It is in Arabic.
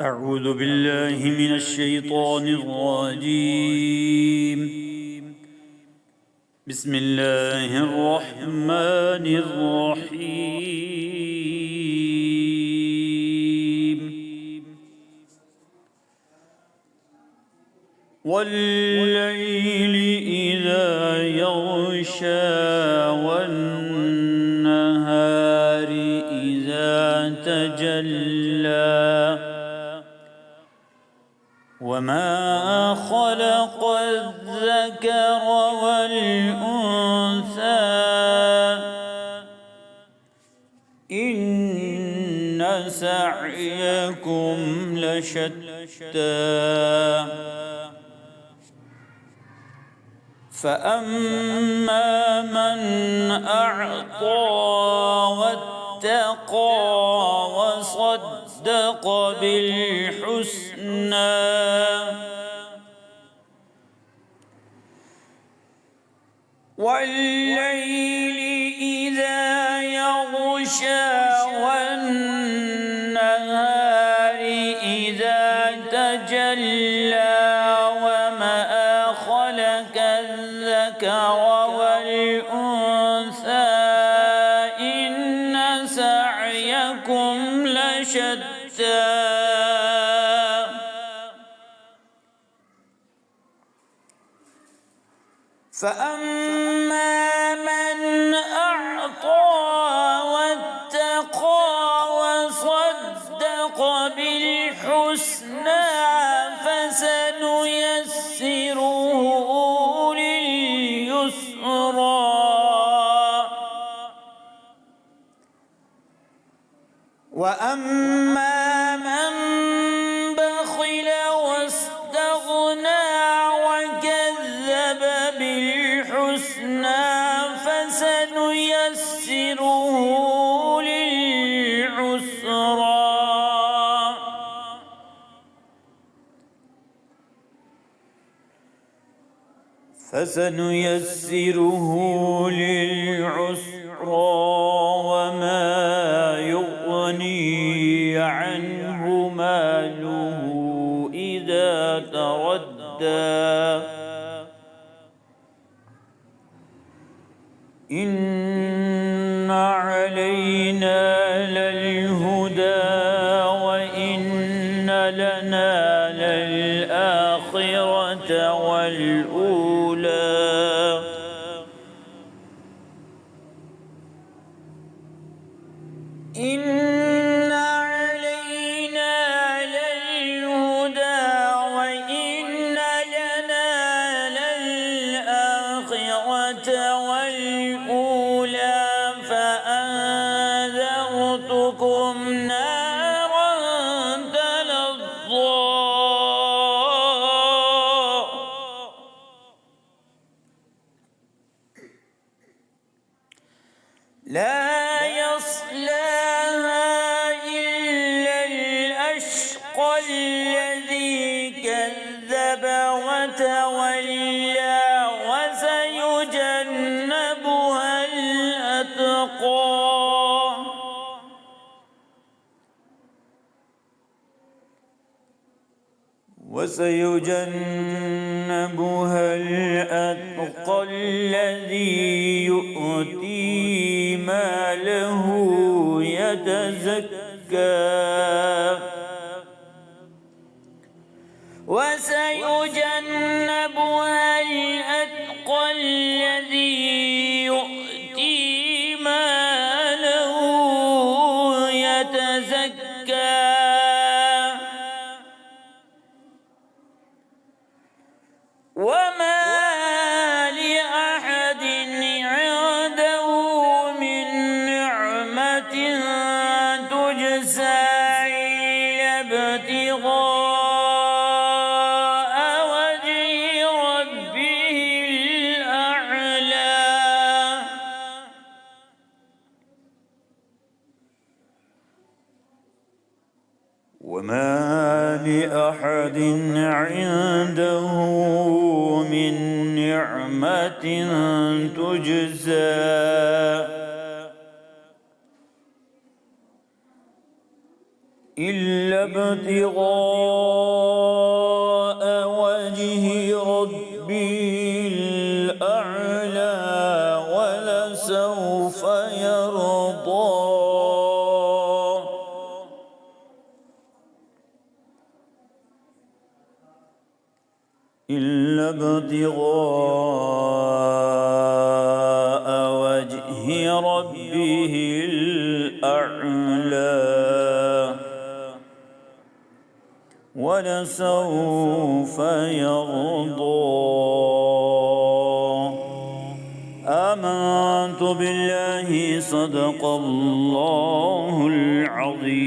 أعوذ بالله من الشيطان الرجيم. بسم الله الرحمن الرحيم. والليل إذا يغشى والنهار إذا تجلى وما خلق الذكر والأنثى إن سعيكم لشتى فأما من أعطى واتقى وصدق بالحسنى والليل إذا يغشى والنهار إذا تجلى وما خلق الذكر والأنثى إن سعيكم لشتى فأما من أعطى واتقى وصدق بالحسنى فسنيسره لليسرى وأما من بخل واستغنى وكذب بالحسنى فسنيسره للعسرى وما يغني عنه ماله إذا تردى إن علينا للهدى وإن لنا للآخرة والأولى إن علينا للهدى وإن لنا للآخرة والأولى فأنذرتكم نارا تلظى لا يصلاها إلا الأشقى الذي كذب وتولى وسيجنبها الأتقى الذي يؤتي ماله يتزكى وسيجنبها الأتقى الذي يؤتي ماله يتزكى وما لأحد عنده من نعمة تجزى إلا ابتغاء وجه ربه الأعلى وما لأحد عنده من نعمة تجزى إلا ابتغاء وجه ربي الأعلى ولسوف يرضى إلا ابتغاء وجه ربه الأعلى ولسوف يرضى. آمنت بالله صدق الله العظيم.